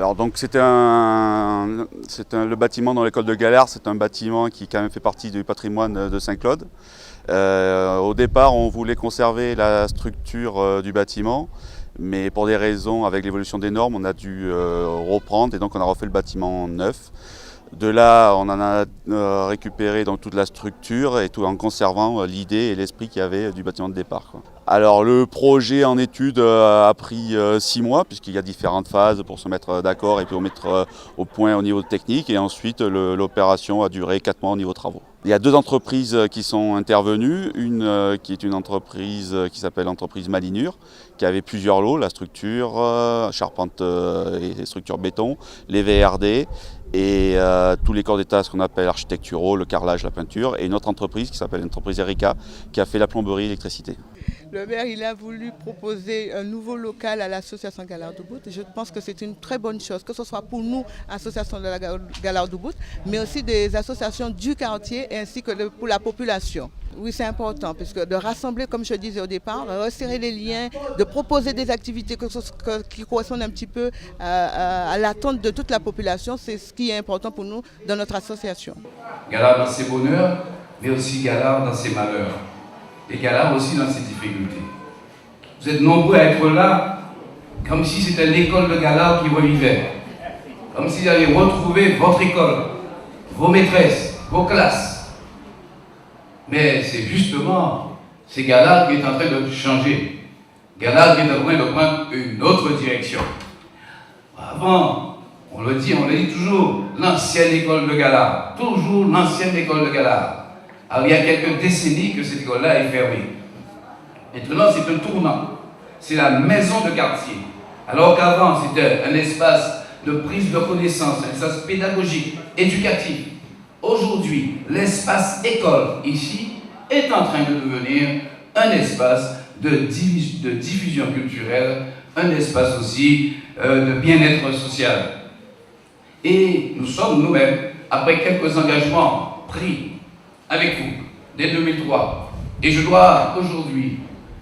Alors donc le bâtiment dans l'école de Galard, c'est un bâtiment qui quand même fait partie du patrimoine de Saint-Claude. Au départ, on voulait conserver la structure du bâtiment, mais pour des raisons, avec l'évolution des normes, on a dû reprendre et donc on a refait le bâtiment neuf. De là, on en a récupéré donc toute la structure et tout en conservant l'idée et l'esprit qu'il y avait du bâtiment de départ, quoi. Alors le projet en étude a pris 6 mois puisqu'il y a différentes phases pour se mettre d'accord et puis mettre au point au niveau technique, et ensuite l'opération a duré 4 mois au niveau travaux. Il y a 2 entreprises qui sont intervenues, une qui est une entreprise qui s'appelle l'entreprise Malinure, qui avait plusieurs lots, la structure, charpente et structure béton, les VRD, et tous les corps d'état, ce qu'on appelle architecturaux, le carrelage, la peinture, et une autre entreprise qui s'appelle l'entreprise Erika, qui a fait la plomberie et l'électricité. Le maire il a voulu proposer un nouveau local à l'association Galard-Doubout. Je pense que c'est une très bonne chose, que ce soit pour nous, association de la Galard-Doubout, mais aussi des associations du quartier ainsi que pour la population. Oui, c'est important, puisque de rassembler, comme je disais au départ, resserrer les liens, de proposer des activités qui correspondent un petit peu à l'attente de toute la population, c'est ce qui est important pour nous dans notre association. Galard dans ses bonheurs, mais aussi Galard dans ses malheurs. Et Galard aussi dans ses difficultés. Vous êtes nombreux à être là, comme si c'était l'école de Galard qui revivait. Comme si vous alliez retrouver votre école, vos maîtresses, vos classes. Mais c'est justement, c'est Galard qui est en train de changer. Galard qui est en train de prendre une autre direction. Avant, on le dit toujours, l'ancienne école de Galard. Toujours l'ancienne école de Galard. Alors, il y a quelques décennies que cette école-là est fermée. Maintenant, c'est un tournant. C'est la maison de quartier. Alors qu'avant, c'était un espace de prise de connaissance, un espace pédagogique, éducatif. Aujourd'hui, l'espace école, ici, est en train de devenir un espace de diffusion culturelle, un espace aussi de bien-être social. Et nous sommes nous-mêmes, après quelques engagements pris avec vous, dès 2003. Et je dois aujourd'hui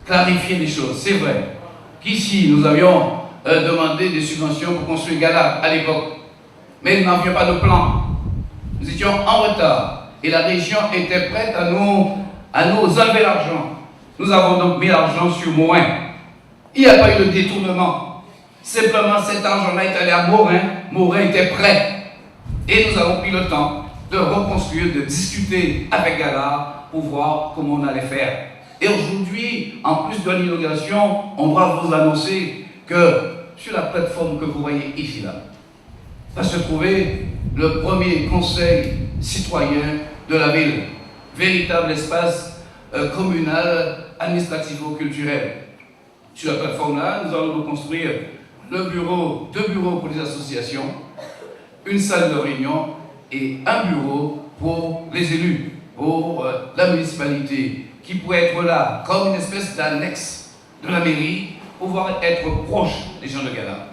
clarifier les choses. C'est vrai qu'ici, nous avions demandé des subventions pour construire Galard à l'époque. Mais nous n'avions pas de plan. Nous étions en retard. Et la région était prête à nous enlever l'argent. Nous avons donc mis l'argent sur Morin. Il n'y a pas eu de détournement. Simplement, cet argent-là est allé à Morin. Morin était prêt. Et nous avons pris le temps de reconstruire, de discuter avec Galard pour voir comment on allait faire. Et aujourd'hui, en plus de l'inauguration, on doit vous annoncer que sur la plateforme que vous voyez ici, là, va se trouver le premier conseil citoyen de la ville. Véritable espace communal, administrativo-culturel. Sur la plateforme-là, nous allons construire deux bureaux pour les associations, une salle de réunion et un bureau pour les élus, pour la municipalité, qui pourrait être là comme une espèce d'annexe de la mairie, pouvoir être proche des gens de Galard.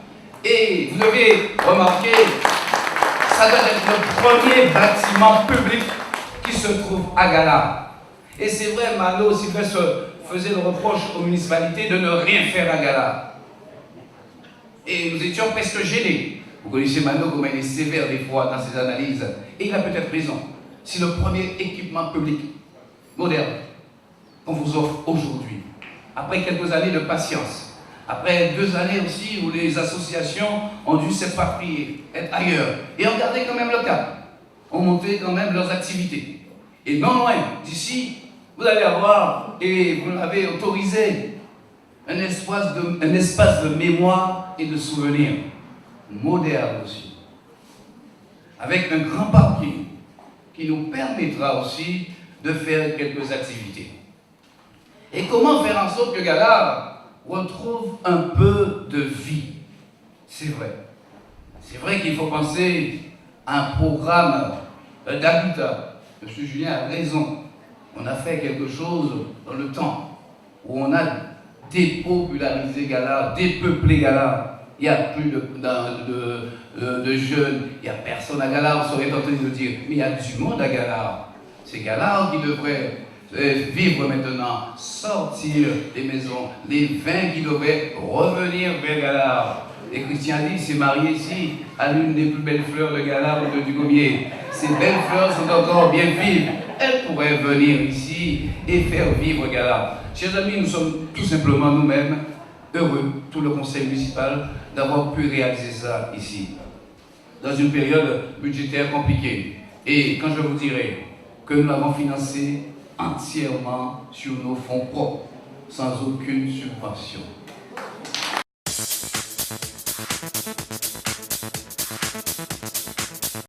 Et vous devez remarquer, ça doit être le premier bâtiment public qui se trouve à Galard. Et c'est vrai, Malo Sylvestre faisait le reproche aux municipalités de ne rien faire à Galard. Et nous étions presque gênés. Vous connaissez Mano, comment il est sévère des fois dans ses analyses. Et il a peut-être raison. C'est le premier équipement public moderne qu'on vous offre aujourd'hui. Après quelques années de patience, après 2 années aussi où les associations ont dû s'éparpiller, être ailleurs, et ont gardé quand même le cap, ont monté quand même leurs activités. Et non loin d'ici, vous allez avoir, et vous l'avez autorisé, un espace de mémoire et de souvenir. Moderne aussi, avec un grand parking qui nous permettra aussi de faire quelques activités. Et comment faire en sorte que Galard retrouve un peu de vie? C'est vrai. C'est vrai qu'il faut penser à un programme d'habitat. M. Julien a raison. On a fait quelque chose dans le temps où on a dépopularisé Galard, dépeuplé Galard. Il n'y a plus de jeunes, il n'y a personne à Galard. On serait tenté de dire, mais il y a du monde à Galard. C'est Galard qui devrait vivre maintenant, sortir des maisons, les vins qui devaient revenir vers Galard. Et Christian dit, s'est marié ici à l'une des plus belles fleurs de Galard ou de Dugommier. Ces belles fleurs sont encore bien vives. Elles pourraient venir ici et faire vivre Galard. Chers amis, nous sommes tout simplement nous-mêmes heureux, tout le conseil municipal, d'avoir pu réaliser ça ici, dans une période budgétaire compliquée. Et quand je vous dirai que nous l'avons financé entièrement sur nos fonds propres, sans aucune subvention.